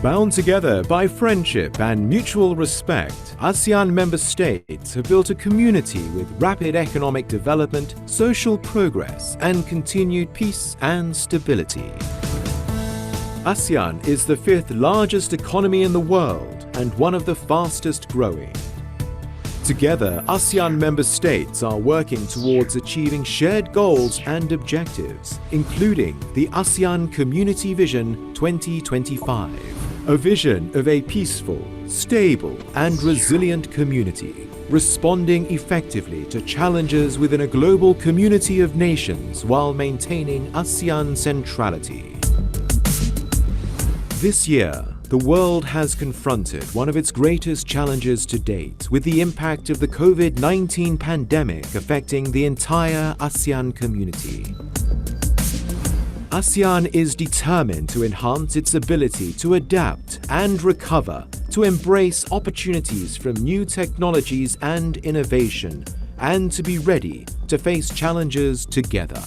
Bound together by friendship and mutual respect, ASEAN member states have built a community with rapid economic development, social progress, and continued peace and stability. ASEAN is the fifth largest economy in the world and one of the fastest growing. Together, ASEAN member states are working towards achieving shared goals and objectives, including the ASEAN Community Vision 2025, a vision of a peaceful, stable, and resilient community, responding effectively to challenges within a global community of nations while maintaining ASEAN centrality. This year, the world has confronted one of its greatest challenges to date with the impact of the COVID-19 pandemic affecting the entire ASEAN community. ASEAN is determined to enhance its ability to adapt and recover, to embrace opportunities from new technologies and innovation, and to be ready to face challenges together.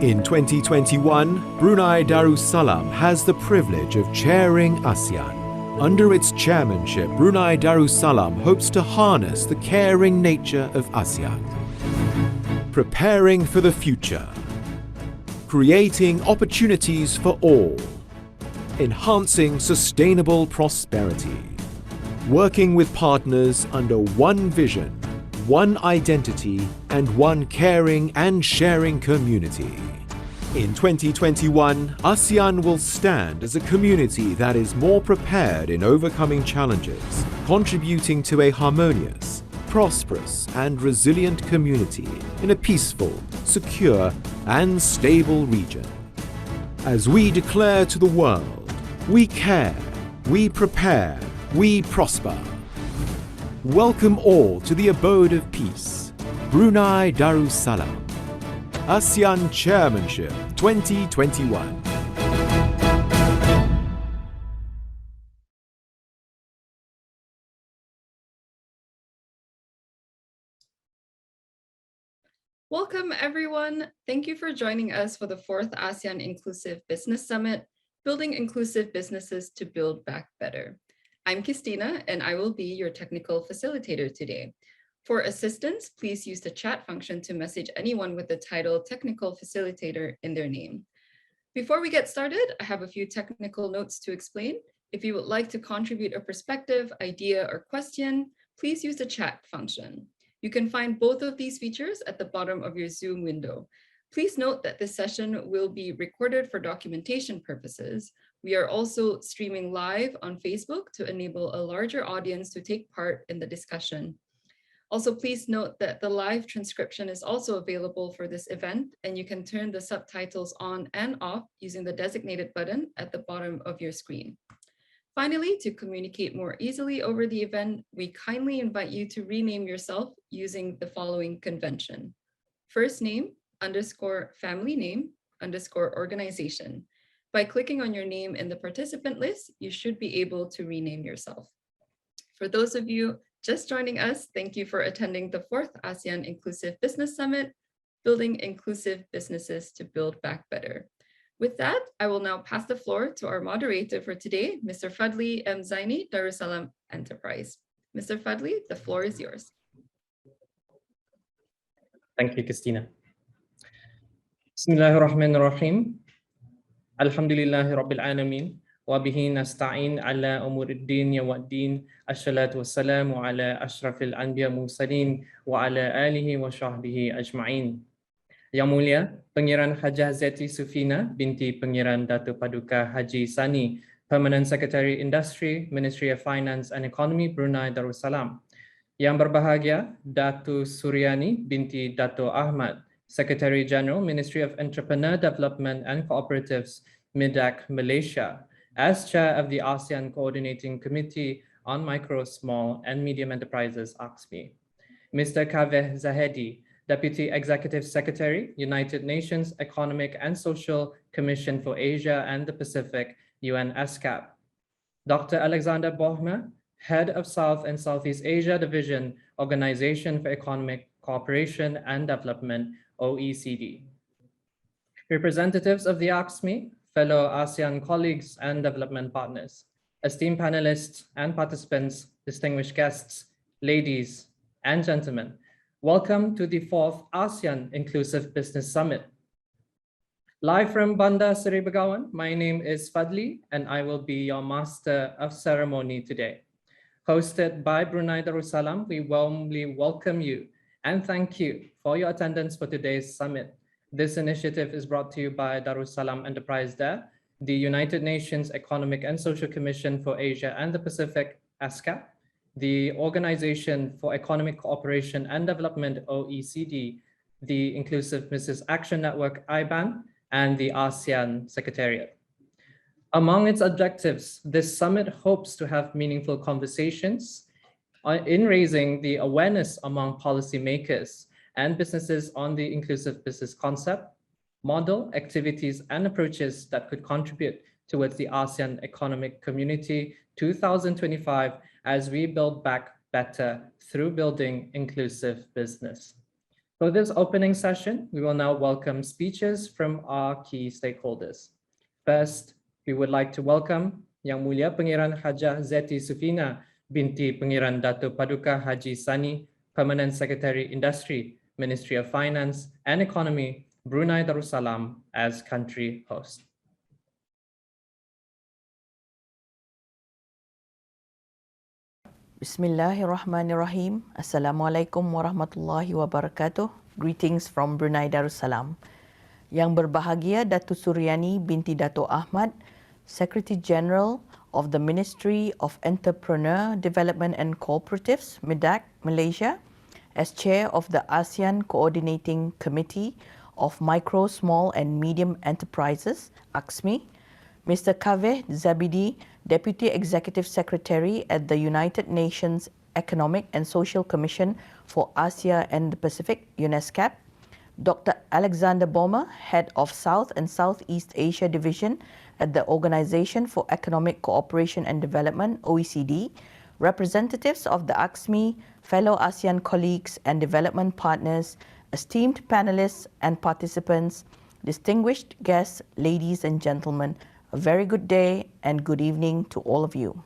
In 2021, Brunei Darussalam has the privilege of chairing ASEAN. Under its chairmanship, Brunei Darussalam hopes to harness the caring nature of ASEAN, preparing for the future, creating opportunities for all, enhancing sustainable prosperity, working with partners under one vision, one identity, and one caring and sharing community. In 2021, ASEAN will stand as a community that is more prepared in overcoming challenges, contributing to a harmonious, prosperous, and resilient community in a peaceful, secure, and stable region. As we declare to the world, we care, we prepare, we prosper. Welcome all to the abode of peace, Brunei Darussalam. ASEAN Chairmanship 2021. Welcome everyone. Thank you for joining us for the 4th ASEAN Inclusive Business Summit, Building Inclusive Businesses to Build Back Better. I'm Christina and I will be your technical facilitator today. For assistance, please use the chat function to message anyone with the title Technical Facilitator in their name. Before we get started, I have a few technical notes to explain. If you would like to contribute a perspective, idea, or question, please use the chat function. You can find both of these features at the bottom of your Zoom window. Please note that this session will be recorded for documentation purposes. We are also streaming live on Facebook to enable a larger audience to take part in the discussion. Also, please note that the live transcription is also available for this event, and you can turn the subtitles on and off using the designated button at the bottom of your screen. Finally, to communicate more easily over the event, we kindly invite you to rename yourself using the following convention: first name _ family name _ organization. By clicking on your name in the participant list, you should be able to rename yourself. For those of you just joining us, thank you for attending the 4th ASEAN Inclusive Business Summit, Building Inclusive Businesses to Build Back Better. With that, I will now pass the floor to our moderator for today, Mr. Fadli M. Zaini, Darussalam Enterprise. Mr. Fadli, the floor is yours. Thank you, Christina. Bismillahirrahmanirrahim. Alhamdulillahi Rabbil Alameen. وبه نستعين على أمور الدين والدين الصلاة والسلام على أشرف الأنبياء المرسلين وعلى آله وصحبه أجمعين. Yang Mulia, Pengiran Hajah Zety Sufina binti Pengiran Dato Paduka Haji Sani, Permanent Secretary Industry, Ministry of Finance and Economy, Brunei Darussalam. Yang berbahagia, Dato Suryani binti Dato Ahmad, Secretary General, Ministry of Entrepreneur Development and Cooperatives, MIDAC, Malaysia, as Chair of the ASEAN Coordinating Committee on Micro, Small and Medium Enterprises, AXME. Mr. Kaveh Zahedi, Deputy Executive Secretary, United Nations Economic and Social Commission for Asia and the Pacific, UN ESCAP. Dr. Alexander Bohmer, Head of South and Southeast Asia Division, Organization for Economic Cooperation and Development, OECD. representatives of the ASME, fellow ASEAN colleagues and development partners, esteemed panelists and participants, distinguished guests, ladies and gentlemen, welcome to the 4th ASEAN Inclusive Business Summit. Live from Bandar Seri Begawan, my name is Fadli and I will be your master of ceremony today. Hosted by Brunei Darussalam, we warmly welcome you and thank you for your attendance for today's summit. This initiative is brought to you by Darussalam Enterprise There, the United Nations Economic and Social Commission for Asia and the Pacific, ESCAP, the Organization for Economic Cooperation and Development, OECD, the Inclusive Business Action Network, iBAN, and the ASEAN Secretariat. Among its objectives, this summit hopes to have meaningful conversations in raising the awareness among policymakers and businesses on the inclusive business concept, model, activities, and approaches that could contribute towards the ASEAN Economic Community 2025 as we build back better through building inclusive business. For this opening session, we will now welcome speeches from our key stakeholders. First, we would like to welcome Yang Mulia Pengiran Hajah Zety Sufina binti Pengiran Dato Paduka Haji Sani, Permanent Secretary Industry, Ministry of Finance and Economy, Brunei Darussalam as country host. Bismillahirrahmanirrahim. Assalamualaikum warahmatullahi wabarakatuh. Greetings from Brunei Darussalam. Yang berbahagia Dato Suryani binti Dato Ahmad, Secretary General of the Ministry of Entrepreneur Development and Cooperatives, MEDAC, Malaysia, as Chair of the ASEAN Coordinating Committee of Micro, Small and Medium Enterprises, ASME, Mr. Kaveh Zabidi, Deputy Executive Secretary at the United Nations Economic and Social Commission for Asia and the Pacific, ESCAP, Dr. Alexander Bomer, Head of South and Southeast Asia Division at the Organization for Economic Cooperation and Development, OECD, representatives of the ASME, fellow ASEAN colleagues and development partners, esteemed panelists and participants, distinguished guests, ladies and gentlemen, a very good day and good evening to all of you.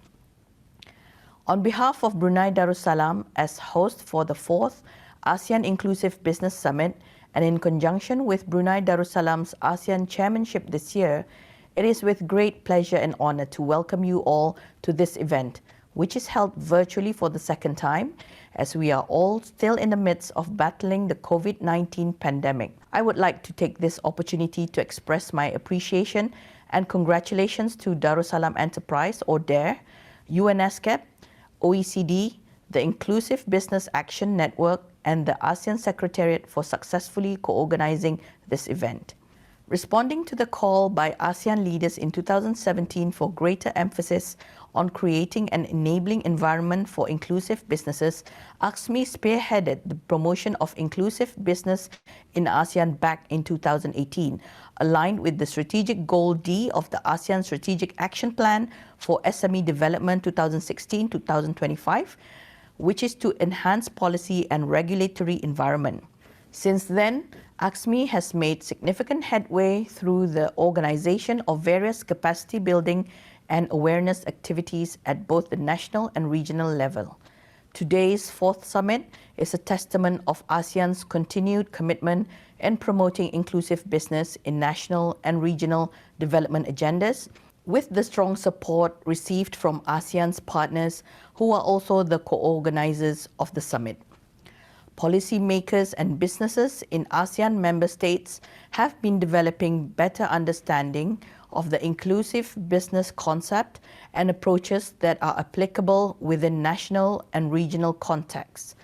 On behalf of Brunei Darussalam as host for the 4th ASEAN Inclusive Business Summit and in conjunction with Brunei Darussalam's ASEAN Chairmanship this year, it is with great pleasure and honor to welcome you all to this event, which is held virtually for the second time as we are all still in the midst of battling the COVID-19 pandemic. I would like to take this opportunity to express my appreciation and congratulations to Darussalam Enterprise or DARE, ESCAP, OECD, the Inclusive Business Action Network, and the ASEAN Secretariat for successfully co-organizing this event. Responding to the call by ASEAN leaders in 2017 for greater emphasis on creating an enabling environment for inclusive businesses, ASME spearheaded the promotion of inclusive business in ASEAN back in 2018, aligned with the strategic goal D of the ASEAN Strategic Action Plan for SME Development 2016-2025, which is to enhance policy and regulatory environment. Since then, ASME has made significant headway through the organization of various capacity building and awareness activities at both the national and regional level. Today's 4th summit is a testament of ASEAN's continued commitment in promoting inclusive business in national and regional development agendas, with the strong support received from ASEAN's partners who are also the co-organizers of the summit. Policymakers and businesses in ASEAN member states have been developing better understanding of the inclusive business concept and approaches that are applicable within national and regional contexts.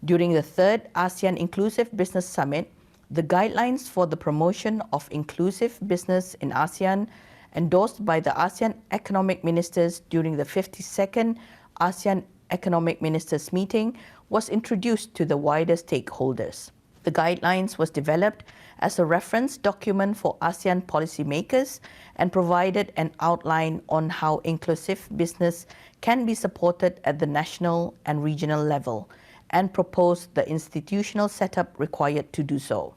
During the 3rd ASEAN Inclusive Business Summit, the guidelines for the promotion of inclusive business in ASEAN, endorsed by the ASEAN Economic Ministers during the 52nd ASEAN Economic Ministers meeting, was introduced to the wider stakeholders. The guidelines was developed as a reference document for ASEAN policymakers and provided an outline on how inclusive business can be supported at the national and regional level, and proposed the institutional setup required to do so.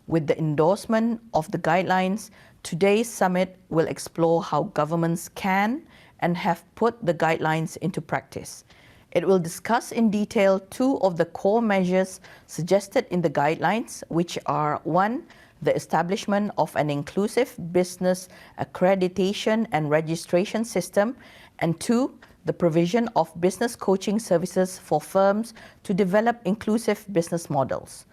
With the endorsement of the guidelines, today's summit will explore how governments can and have put the guidelines into practice. It will discuss in detail two of the core measures suggested in the guidelines, which are: one, the establishment of an inclusive business accreditation and registration system, and two, the provision of business coaching services for firms to develop inclusive business models.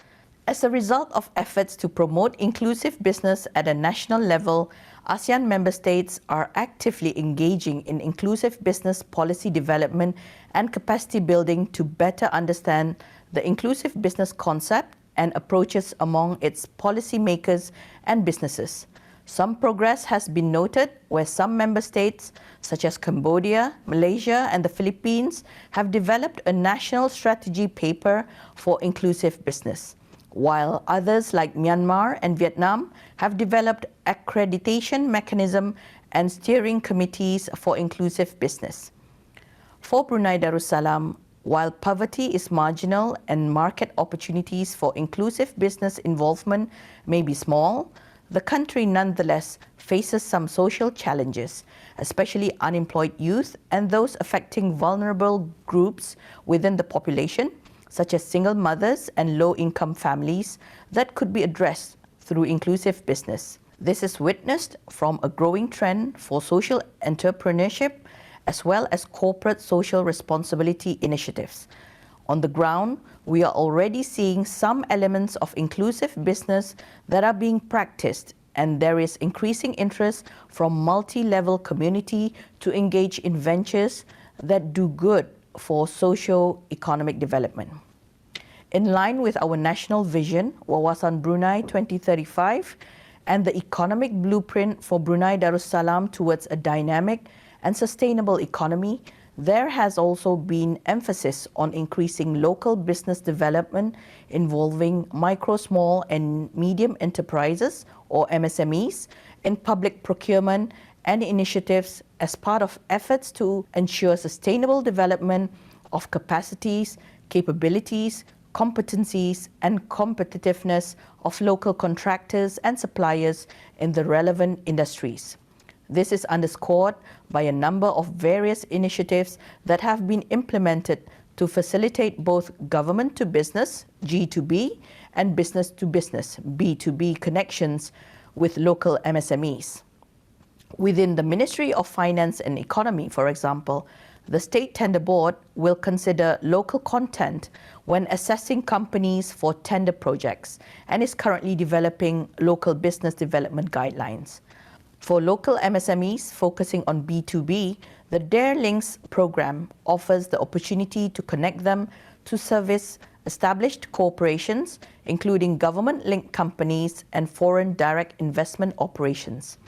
As a result of efforts to promote inclusive business at a national level, ASEAN member states are actively engaging in inclusive business policy development and capacity building to better understand the inclusive business concept and approaches among its policymakers and businesses. Some progress has been noted where some member states, such as Cambodia, Malaysia, and the Philippines, have developed a national strategy paper for inclusive business, while others like Myanmar and Vietnam have developed accreditation mechanism and steering committees for inclusive business. For Brunei Darussalam, while poverty is marginal and market opportunities for inclusive business involvement may be small, the country nonetheless faces some social challenges, especially unemployed youth and those affecting vulnerable groups within the population, such as single mothers and low-income families, that could be addressed through inclusive business. This is witnessed from a growing trend for social entrepreneurship as well as corporate social responsibility initiatives. On the ground, we are already seeing some elements of inclusive business that are being practiced, and there is increasing interest from multi-level community to engage in ventures that do good for socio-economic development. In line with our national vision, Wawasan Brunei 2035, and the economic blueprint for Brunei Darussalam towards a dynamic and sustainable economy, there has also been emphasis on increasing local business development involving micro, small, and medium enterprises, or MSMEs, in public procurement and initiatives as part of efforts to ensure sustainable development of capacities, capabilities, competencies, and competitiveness of local contractors and suppliers in the relevant industries. This is underscored by a number of various initiatives that have been implemented to facilitate both government to business, G2B, and business to business, B2B connections with local MSMEs. Within the Ministry of Finance and Economy, for example, the State Tender Board will consider local content when assessing companies for tender projects and is currently developing local business development guidelines. For local MSMEs focusing on B2B, the Dare Links program offers the opportunity to connect them to service established corporations, including government-linked companies and foreign direct investment operations.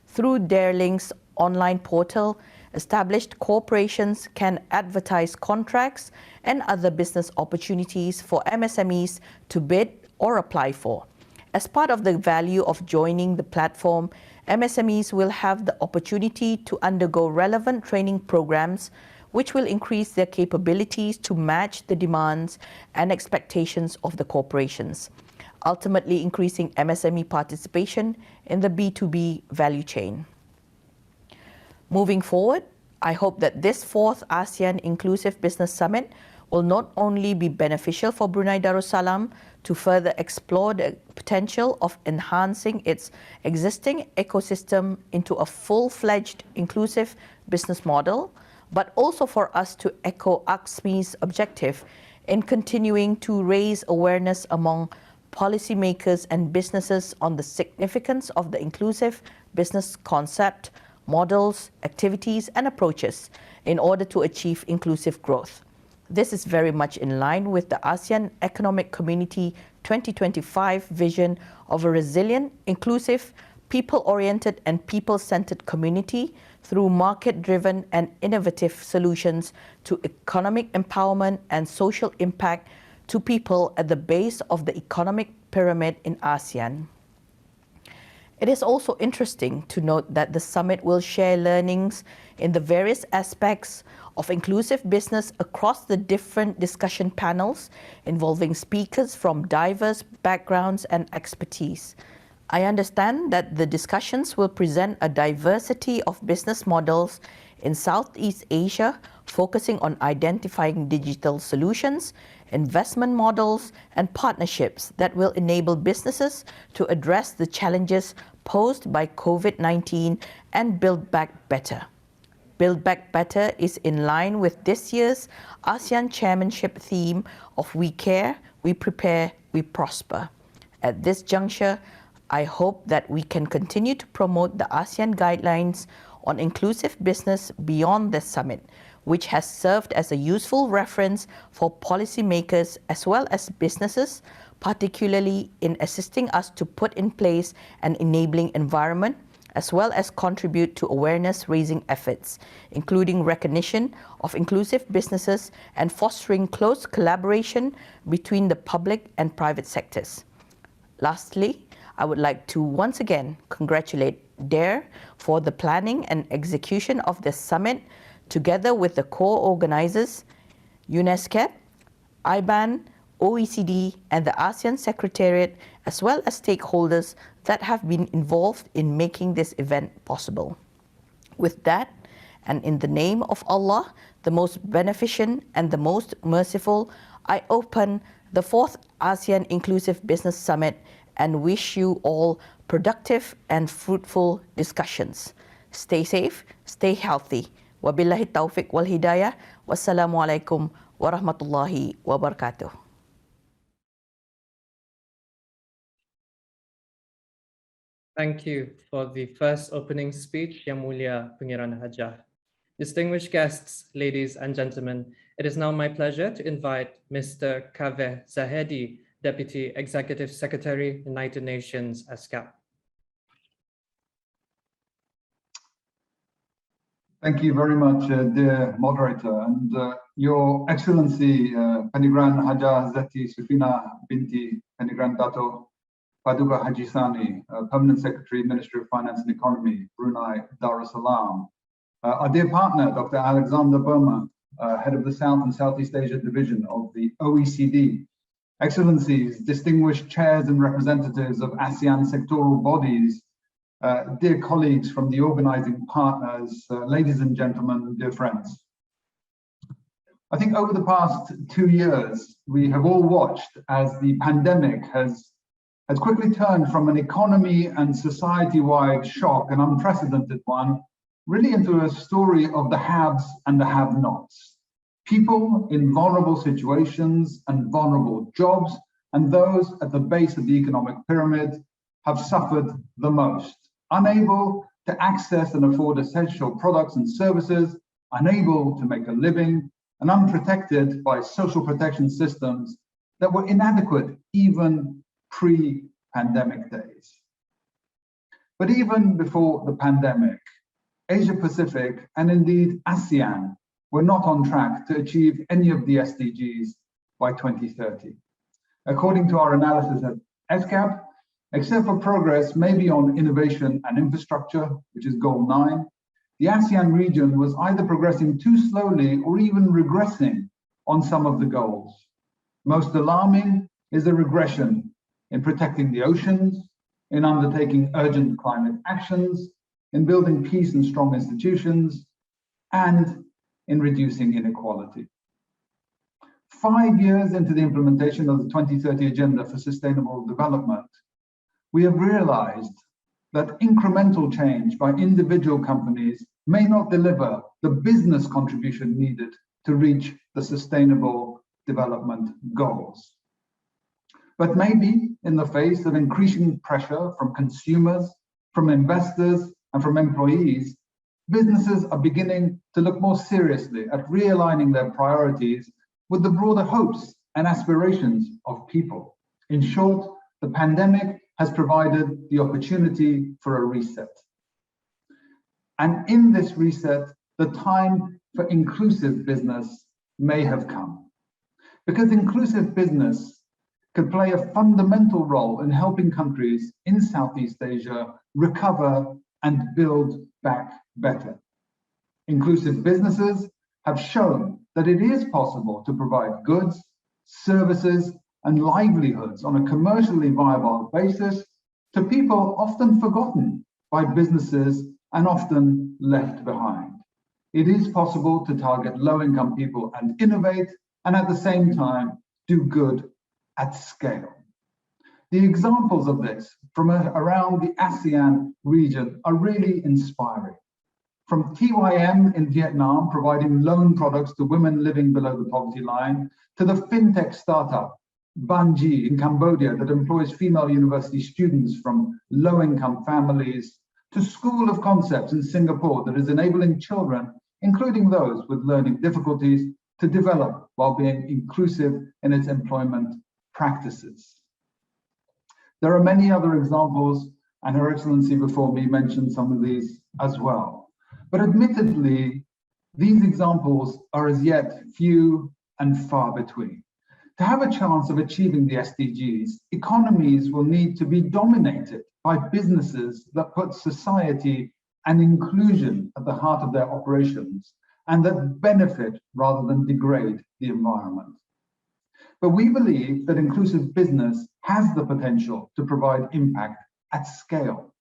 Through Dare Links online portal, established corporations can advertise contracts and other business opportunities for MSMEs to bid or apply for. As part of the value of joining the platform, MSMEs will have the opportunity to undergo relevant training programs which will increase their capabilities to match the demands and expectations of the corporations, ultimately increasing MSME participation in the B2B value chain. Moving forward, I hope that this fourth ASEAN Inclusive Business Summit will not only be beneficial for Brunei Darussalam to further explore the potential of enhancing its existing ecosystem into a full-fledged inclusive business model, but also for us to echo ACSMI's objective in continuing to raise awareness among policymakers and businesses on the significance of the inclusive business concept, models, activities, and approaches in order to achieve inclusive growth. This is very much in line with the ASEAN Economic Community 2025 vision of a resilient, inclusive, people-oriented and people-centered community through market-driven and innovative solutions to economic empowerment and social impact to people at the base of the economic pyramid in ASEAN. It is also interesting to note that the summit will share learnings in the various aspects of inclusive business across the different discussion panels involving speakers from diverse backgrounds and expertise. I understand that the discussions will present a diversity of business models in Southeast Asia, focusing on identifying digital solutions, investment models, and partnerships that will enable businesses to address the challenges posed by COVID-19 and build back better. Build Back Better is in line with this year's ASEAN Chairmanship theme of We Care, We Prepare, We Prosper. At this juncture, I hope that we can continue to promote the ASEAN guidelines on inclusive business beyond the summit, which has served as a useful reference for policymakers as well as businesses, particularly in assisting us to put in place an enabling environment as well as contribute to awareness-raising efforts, including recognition of inclusive businesses and fostering close collaboration between the public and private sectors. Lastly, I would like to once again congratulate DARE for the planning and execution of this summit, together with the co-organizers, ESCAP, iBAN, OECD, and the ASEAN Secretariat, as well as stakeholders that have been involved in making this event possible. With that, and in the name of Allah, the most beneficent and the most merciful, I open the 4th ASEAN Inclusive Business Summit and wish you all productive and fruitful discussions. Stay safe, stay healthy. Wabillahi taufiq wal hidayah. Wassalamualaikum warahmatullahi wabarakatuh. Thank you for the first opening speech, Yang Mulia Pengiran Hajah. Distinguished guests, ladies and gentlemen, it is now my pleasure to invite Mr. Kaveh Zahedi, Deputy Executive Secretary, United Nations, ESCAP. Thank you very much, dear moderator, and Your Excellency, Pengiran Hajah Zety Sufina binti Pengiran Dato, Paduka Haji Sani, Permanent Secretary, Ministry of Finance and Economy, Brunei, Darussalam. Our dear partner, Dr. Alexander Burma, Head of the South and Southeast Asia Division of the OECD. Excellencies, distinguished chairs and representatives of ASEAN sectoral bodies, dear colleagues from the organizing partners, ladies and gentlemen, dear friends. I think over the past 2 years, we have all watched as the pandemic has quickly turned from an economy and society-wide shock, an unprecedented one, really into a story of the haves and the have-nots. People in vulnerable situations and vulnerable jobs, and those at the base of the economic pyramid have suffered the most, unable to access and afford essential products and services, unable to make a living, and unprotected by social protection systems that were inadequate even pre-pandemic days. But even before the pandemic, Asia Pacific and indeed ASEAN were not on track to achieve any of the SDGs by 2030. According to our analysis at ESCAP, except for progress maybe on innovation and infrastructure, which is goal 9, the ASEAN region was either progressing too slowly or even regressing on some of the goals. Most alarming is the regression in protecting the oceans, in undertaking urgent climate actions, in building peace and strong institutions, and in reducing inequality. 5 years into the implementation of the 2030 Agenda for Sustainable Development, we have realized that incremental change by individual companies may not deliver the business contribution needed to reach the sustainable development goals. But maybe in the face of increasing pressure from consumers, from investors, and from employees, businesses are beginning to look more seriously at realigning their priorities with the broader hopes and aspirations of people. In short, the pandemic has provided the opportunity for a reset. And in this reset, the time for inclusive business may have come. Because inclusive business could play a fundamental role in helping countries in Southeast Asia recover and build back better. Inclusive businesses have shown that it is possible to provide goods, services, and livelihoods on a commercially viable basis to people often forgotten by businesses and often left behind. It is possible to target low-income people and innovate, and at the same time, do good at scale. The examples of this from around the ASEAN region are really inspiring. From TYM in Vietnam, providing loan products to women living below the poverty line, to the fintech startup Banji in Cambodia that employs female university students from low-income families, to School of Concepts in Singapore that is enabling children, including those with learning difficulties, to develop while being inclusive in its employment practices. There are many other examples, and Her Excellency before me mentioned some of these as well. But admittedly, these examples are as yet few and far between. To have a chance of achieving the SDGs, economies will need to be dominated by businesses that put society and inclusion at the heart of their operations and that benefit rather than degrade the environment. But we believe that inclusive business has the potential to provide impact at scale.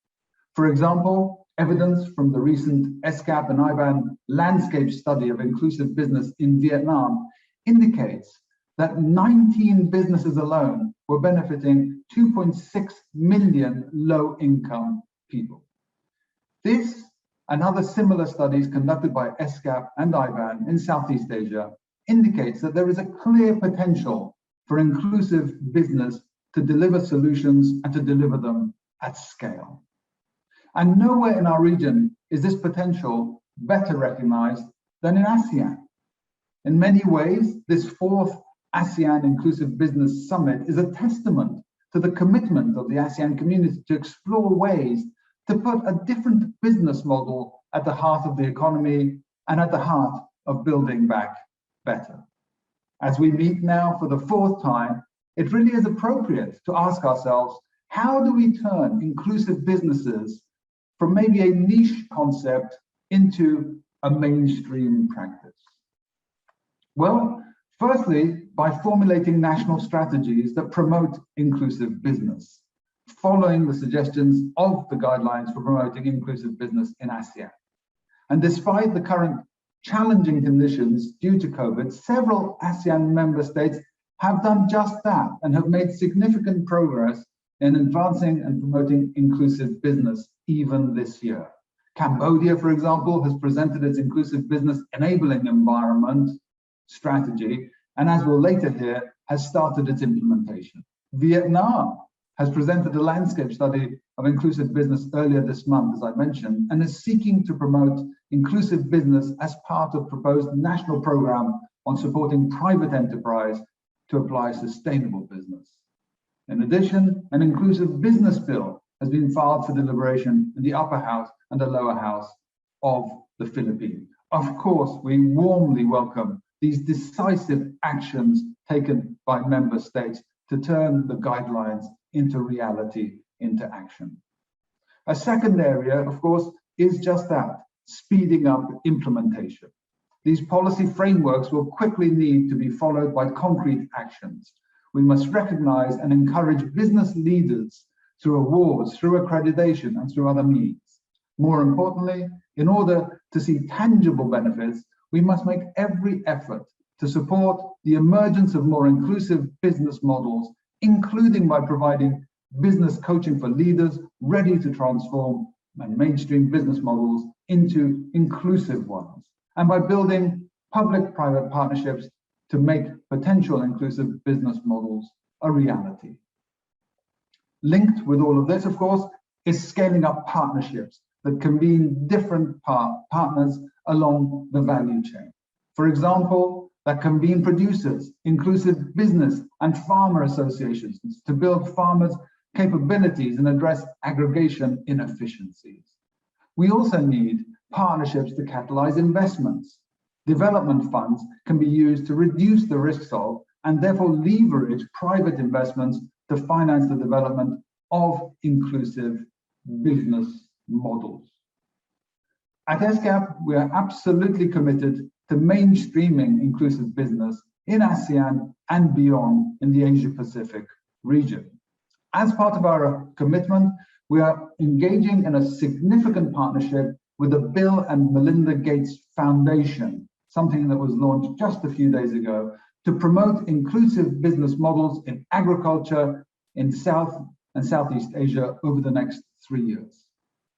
For example, evidence from the recent ESCAP and iBAN landscape study of inclusive business in Vietnam indicates that 19 businesses alone were benefiting 2.6 million low-income people. This and other similar studies conducted by ESCAP and iBAN in Southeast Asia indicates that there is a clear potential for inclusive business to deliver solutions and to deliver them at scale. And nowhere in our region is this potential better recognized than in ASEAN. In many ways, this fourth ASEAN Inclusive Business Summit is a testament to the commitment of the ASEAN community to explore ways to put a different business model at the heart of the economy and at the heart of building back better. As we meet now for the fourth time, it really is appropriate to ask ourselves, how do we turn inclusive businesses from maybe a niche concept into a mainstream practice? Well, firstly, by formulating national strategies that promote inclusive business, following the suggestions of the guidelines for promoting inclusive business in ASEAN. And despite the current challenging conditions due to COVID, several ASEAN member states have done just that and have made significant progress in advancing and promoting inclusive business even this year. Cambodia, for example, has presented its inclusive business enabling environment strategy, and as we'll later hear, has started its implementation. Vietnam has presented a landscape study of inclusive business earlier this month, as I mentioned, and is seeking to promote inclusive business as part of proposed national program on supporting private enterprise to apply sustainable business. In addition, an inclusive business bill has been filed for deliberation in the upper house and the lower house of the Philippines. Of course, we warmly welcome these decisive actions taken by member states to turn the guidelines into reality, into action. A second area, of course, is just that, speeding up implementation. These policy frameworks will quickly need to be followed by concrete actions. We must recognize and encourage business leaders through awards, through accreditation, and through other means. More importantly, in order to see tangible benefits, we must make every effort to support the emergence of more inclusive business models, including by providing business coaching for leaders ready to transform and mainstream business models into inclusive ones, and by building public-private partnerships to make potential inclusive business models a reality. Linked with all of this, of course, is scaling up partnerships that convene different partners along the value chain. For example, that convene producers, inclusive business and farmer associations to build farmers' capabilities and address aggregation inefficiencies. We also need partnerships to catalyze investments. Development funds can be used to reduce the risks of and therefore leverage private investments to finance the development of inclusive business models. At ESCAP, we are absolutely committed to mainstreaming inclusive business in ASEAN and beyond in the Asia-Pacific region. As part of our commitment, we are engaging in a significant partnership with the Bill and Melinda Gates Foundation, something that was launched just a few days ago, to promote inclusive business models in agriculture in South and Southeast Asia over the next 3 years.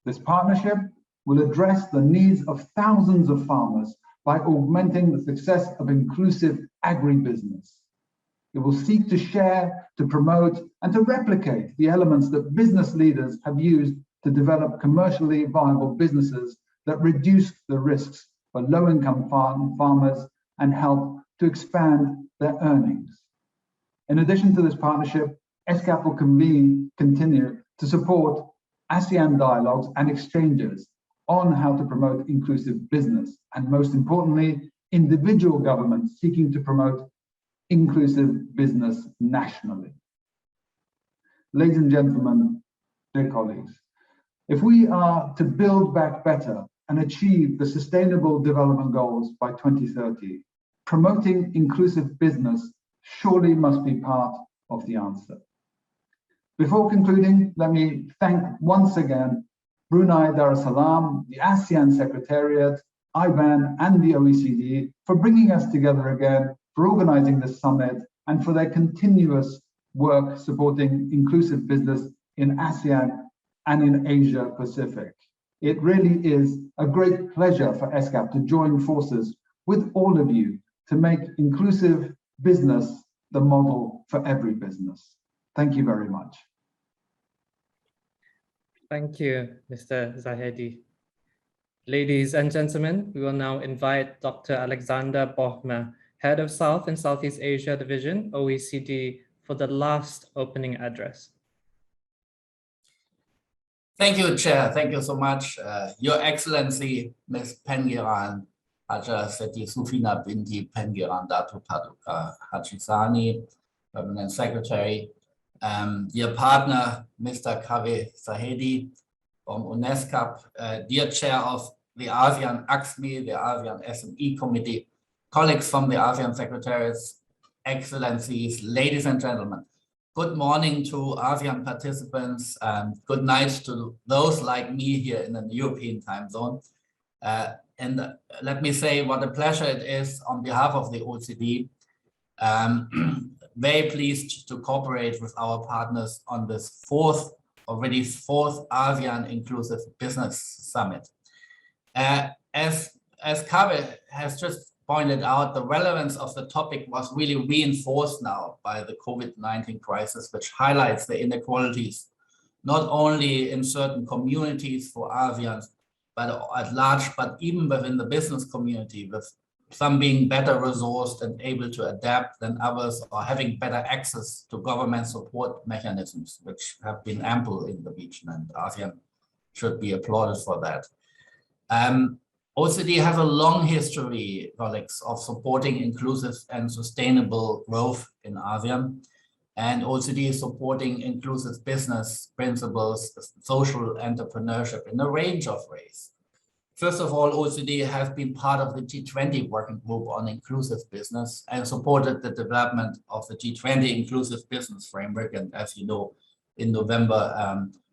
This partnership will address the needs of thousands of farmers by augmenting the success of inclusive agribusiness. It will seek to share, to promote, and to replicate the elements that business leaders have used to develop commercially viable businesses that reduce the risks for low-income farmers and help to expand their earnings. In addition to this partnership, ESCAP will continue to support ASEAN dialogues and exchanges on how to promote inclusive business, and most importantly, individual governments seeking to promote inclusive business nationally. Ladies and gentlemen, dear colleagues, if we are to build back better and achieve the Sustainable Development Goals by 2030, promoting inclusive business surely must be part of the answer. Before concluding, let me thank once again Brunei Darussalam, the ASEAN Secretariat, iBAN, and the OECD for bringing us together again, for organizing this summit, and for their continuous work supporting inclusive business in ASEAN and in Asia Pacific. It really is a great pleasure for ESCAP to join forces with all of you to make inclusive business the model for every business. Thank you very much. Thank you, Mr. Zahedi. Ladies and gentlemen, we will now invite Dr. Alexander Bohmer, Head of South and Southeast Asia Division, OECD, for the last opening address. Thank you, Chair. Thank you so much. Your Excellency, Ms. Pengiran, Hajah, Zety, Sufina binti Pengiran, Dato, Paduka, Hajah, Sani, Permanent Secretary, dear partner, Mr. Kaveh Zahedi from ESCAP, dear Chair of the ASEAN AXMI, the ASEAN SME Committee, colleagues from the ASEAN Secretariats, Excellencies, ladies and gentlemen. Good morning to ASEAN participants, and good night to those like me here in the European time zone. And let me say what a pleasure it is on behalf of the OECD. Very pleased to cooperate with our partners on this already fourth ASEAN Inclusive Business Summit. As Kaveh has just pointed out, the relevance of the topic was really reinforced now by the COVID-19 crisis, which highlights the inequalities, not only in certain communities for ASEAN, but at large, but even within the business community, with some being better resourced and able to adapt than others, or having better access to government support mechanisms, which have been ample in the region, and ASEAN should be applauded for that. OECD has a long history, colleagues, of supporting inclusive and sustainable growth in ASEAN, and OECD is supporting inclusive business principles, social entrepreneurship in a range of ways. First of all, OECD has been part of the G20 working group on inclusive business and supported the development of the G20 inclusive business framework. And as you know, in November,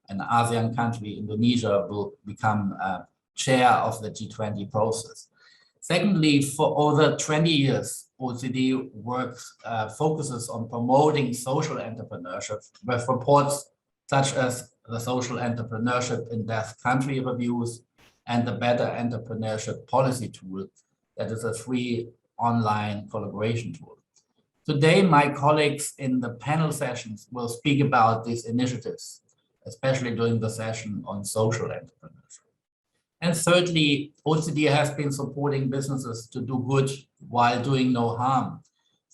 an ASEAN country, Indonesia, will become chair of the G20 process. Secondly, for over 20 years, OECD focuses on promoting social entrepreneurship with reports such as the Social Entrepreneurship in Depth Country Reviews and the Better Entrepreneurship Policy Tool, that is a free online collaboration tool. Today, my colleagues in the panel sessions will speak about these initiatives, especially during the session on social entrepreneurship. And thirdly, OECD has been supporting businesses to do good while doing no harm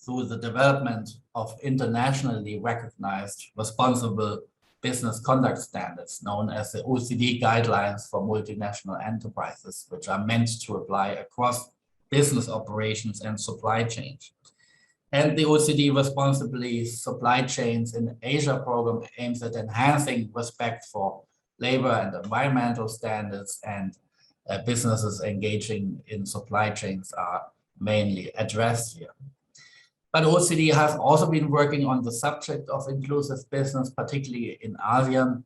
through the development of internationally recognized responsible business conduct standards known as the OECD Guidelines for Multinational Enterprises, which are meant to apply across business operations and supply chains. And the OECD Responsibly Supply Chains in Asia program aims at enhancing respect for labor and environmental standards and businesses engaging in supply chains are mainly addressed here. But OECD has also been working on the subject of inclusive business, particularly in ASEAN.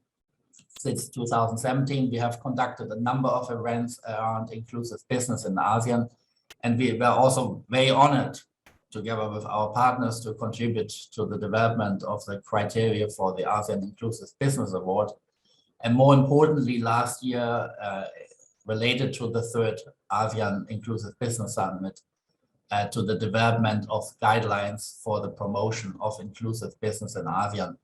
Since 2017, we have conducted a number of events around inclusive business in ASEAN, and we were also very honored, together with our partners, to contribute to the development of the criteria for the ASEAN Inclusive Business Award. And more importantly, last year, related to the third ASEAN Inclusive Business Summit, to the development of guidelines for the promotion of inclusive business in ASEAN,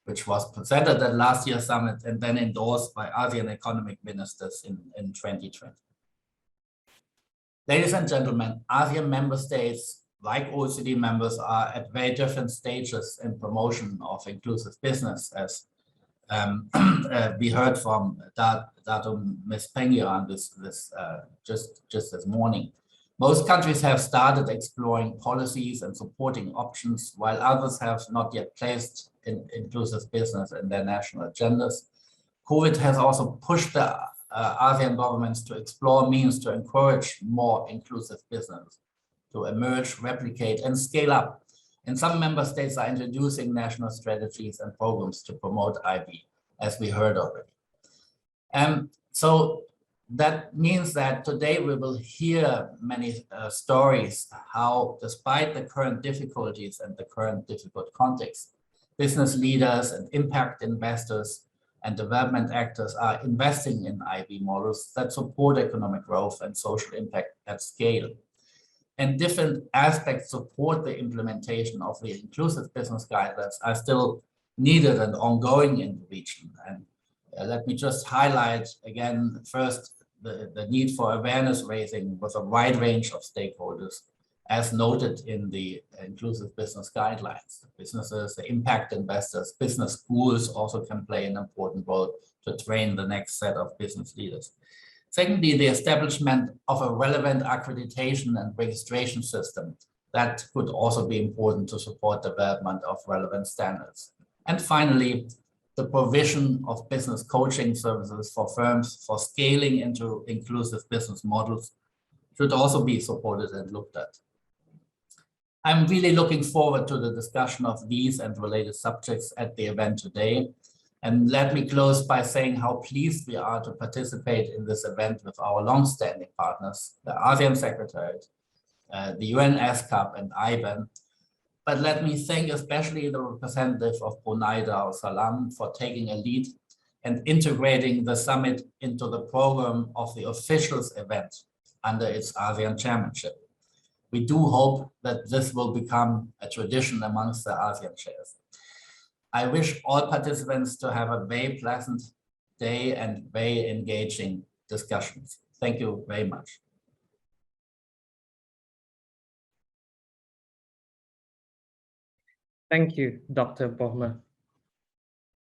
which was presented at last year's summit and then endorsed by ASEAN economic ministers in 2020. Ladies and gentlemen, ASEAN member states, like OECD members, are at very different stages in promotion of inclusive business, as we heard from Dato Ms. Pengiran just this morning. Most countries have started exploring policies and supporting options, while others have not yet placed inclusive business in their national agendas. COVID has also pushed the ASEAN governments to explore means to encourage more inclusive business to emerge, replicate, and scale up. And some member states are introducing national strategies and programs to promote IB, as we heard already. So that means that today we will hear many stories how, despite the current difficulties and the current difficult context, business leaders and impact investors and development actors are investing in IB models that support economic growth and social impact at scale. And different aspects support the implementation of the inclusive business guidelines are still needed and ongoing in the region. And let me just highlight again, first, the need for awareness raising with a wide range of stakeholders, as noted in the inclusive business guidelines. Businesses, the impact investors, business schools also can play an important role to train the next set of business leaders. Secondly, the establishment of a relevant accreditation and registration system that could also be important to support development of relevant standards. And finally, the provision of business coaching services for firms for scaling into inclusive business models should also be supported and looked at. I'm really looking forward to the discussion of these and related subjects at the event today. And let me close by saying how pleased we are to participate in this event with our long-standing partners, the ASEAN Secretariat, the UN ESCAP and iBAN. But let me thank especially the representative of Brunei Darussalam for taking a lead and integrating the summit into the program of the officials event under its ASEAN chairmanship. We do hope that this will become a tradition amongst the ASEAN chairs. I wish all participants to have a very pleasant day and very engaging discussions. Thank you very much. Thank you, Dr. Bohma.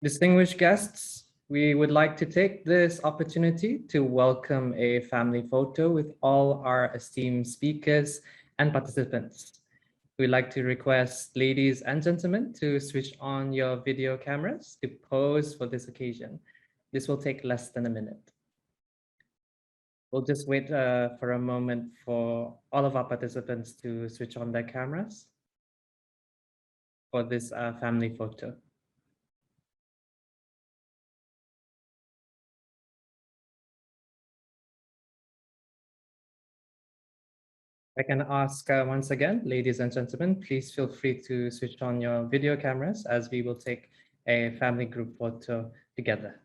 Distinguished guests, we would like to take this opportunity to welcome a family photo with all our esteemed speakers and participants. We'd like to request ladies and gentlemen to switch on your video cameras to pose for this occasion. This will take less than a minute. We'll just wait for a moment for all of our participants to switch on their cameras for this family photo. I can ask once again, ladies and gentlemen, please feel free to switch on your video cameras as we will take a family group photo together.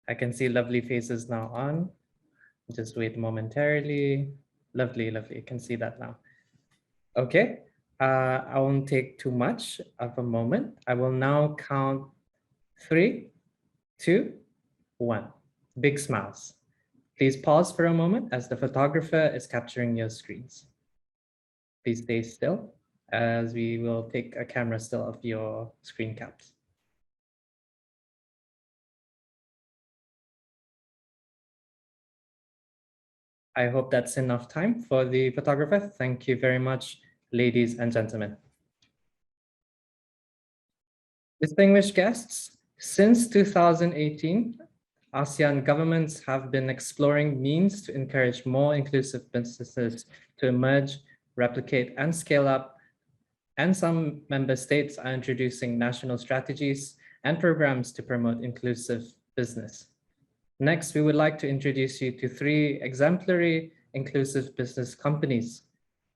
I can see lovely faces now on. Just wait momentarily. Lovely, lovely. You can see that now. Okay. I won't take too much of a moment. I will now count 3, 2, 1. Big smiles. Please pause for a moment as the photographer is capturing your screens. Please stay still as we will take a camera still of your screen caps. I hope that's enough time for the photographer. Thank you very much, ladies and gentlemen. Distinguished guests, since 2018, ASEAN governments have been exploring means to encourage more inclusive businesses to emerge, replicate, and scale up. And some member states are introducing national strategies and programs to promote inclusive business. Next, we would like to introduce you to 3 exemplary inclusive business companies.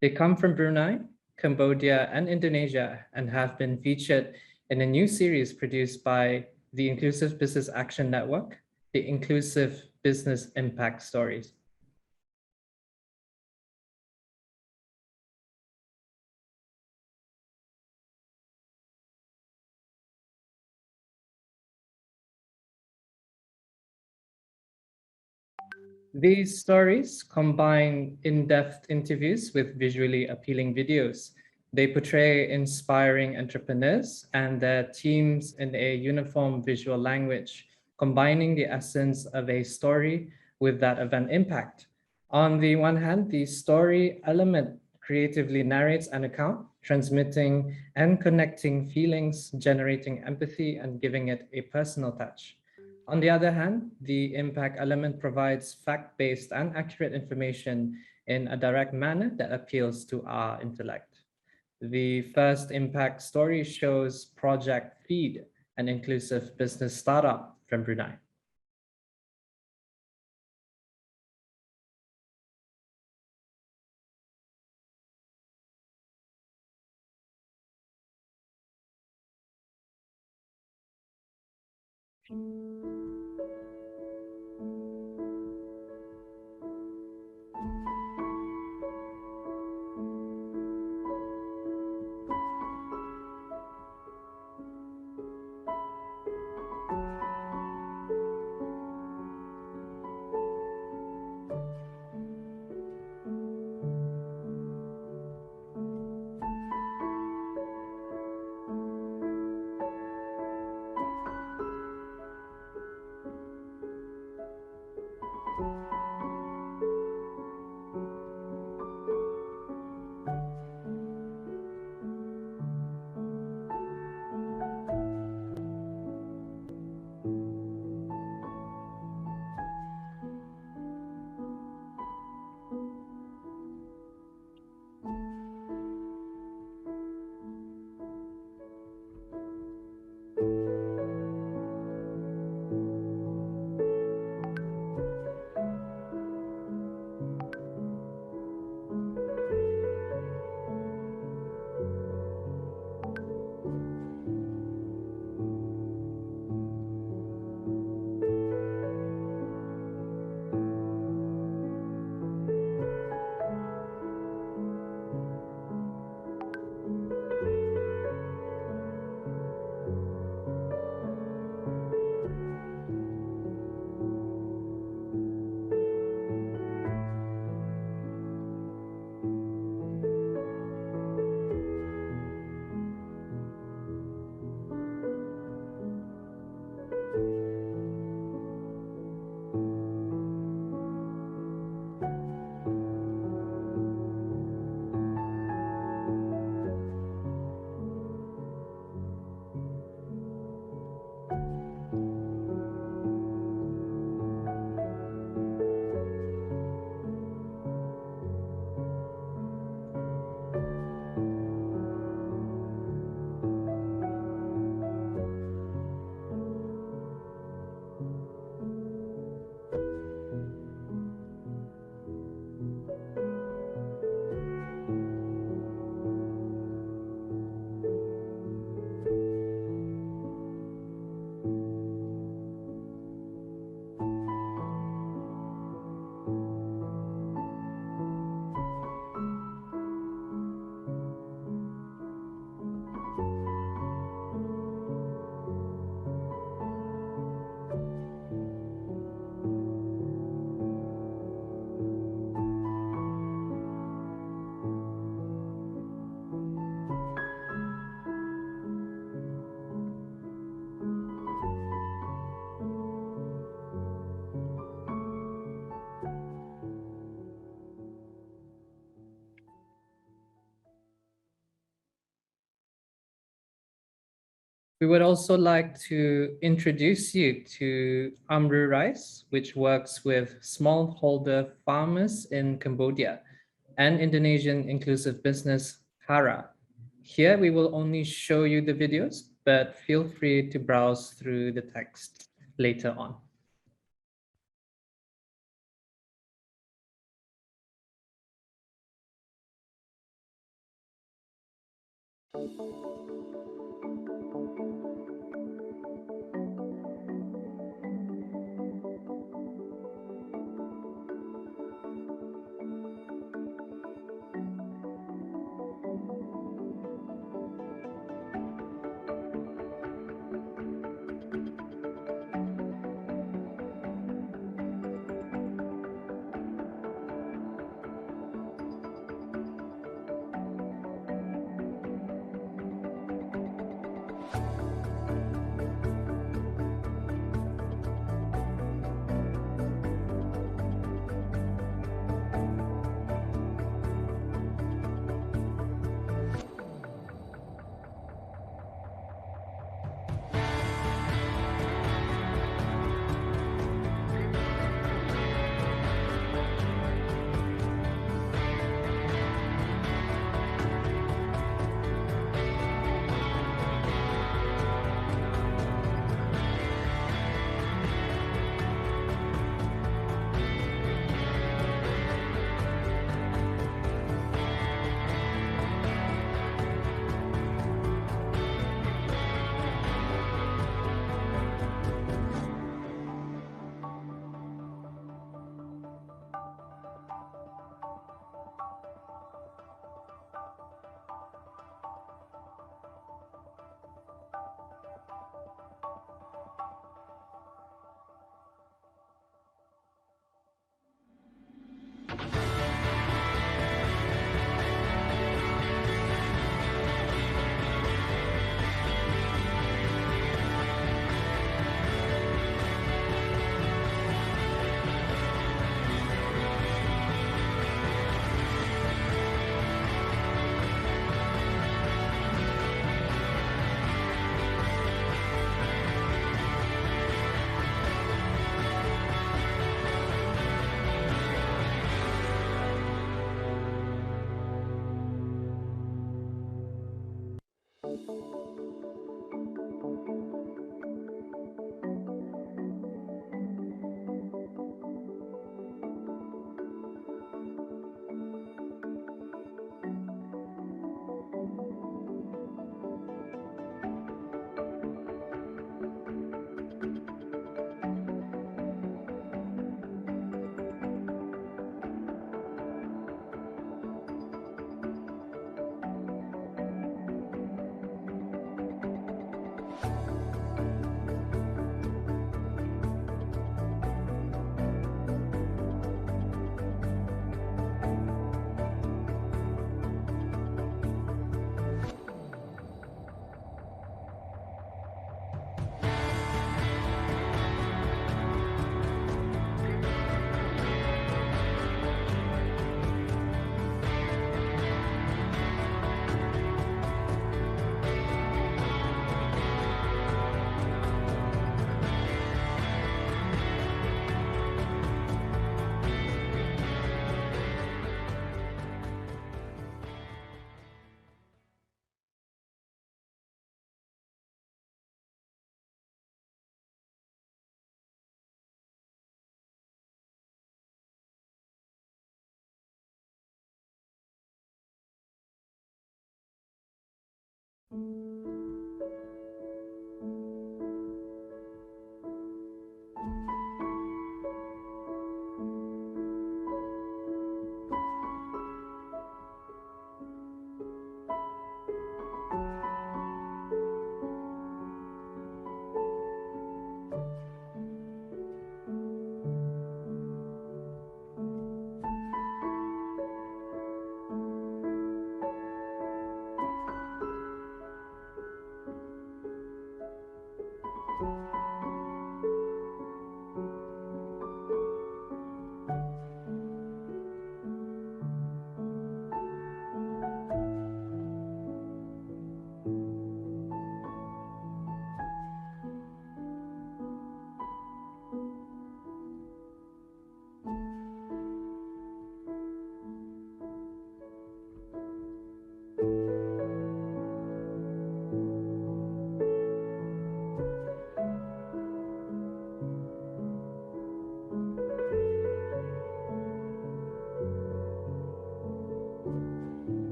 They come from Brunei, Cambodia, and Indonesia, and have been featured in a new series produced by the Inclusive Business Action Network, the Inclusive Business Impact Stories. These stories combine in-depth interviews with visually appealing videos. They portray inspiring entrepreneurs and their teams in a uniform visual language, combining the essence of a story with that of an impact. On the one hand, the story element creatively narrates an account, transmitting and connecting feelings, generating empathy, and giving it a personal touch. On the other hand, the impact element provides fact-based and accurate information in a direct manner that appeals to our intellect. The first impact story shows Project Feed, an inclusive business startup from Brunei. We would also like to introduce you to Amru Rice, which works with smallholder farmers in Cambodia, and Indonesian inclusive business Hara. Here we will only show you the videos, but feel free to browse through the text later on.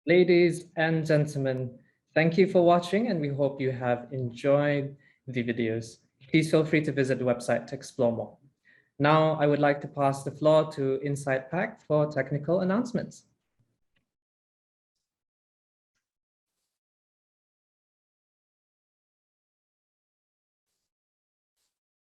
Ladies and gentlemen, thank you for watching, and we hope you have enjoyed the videos. Please feel free to visit the website to explore more. Now, I would like to pass the floor to Inside Pack for technical announcements.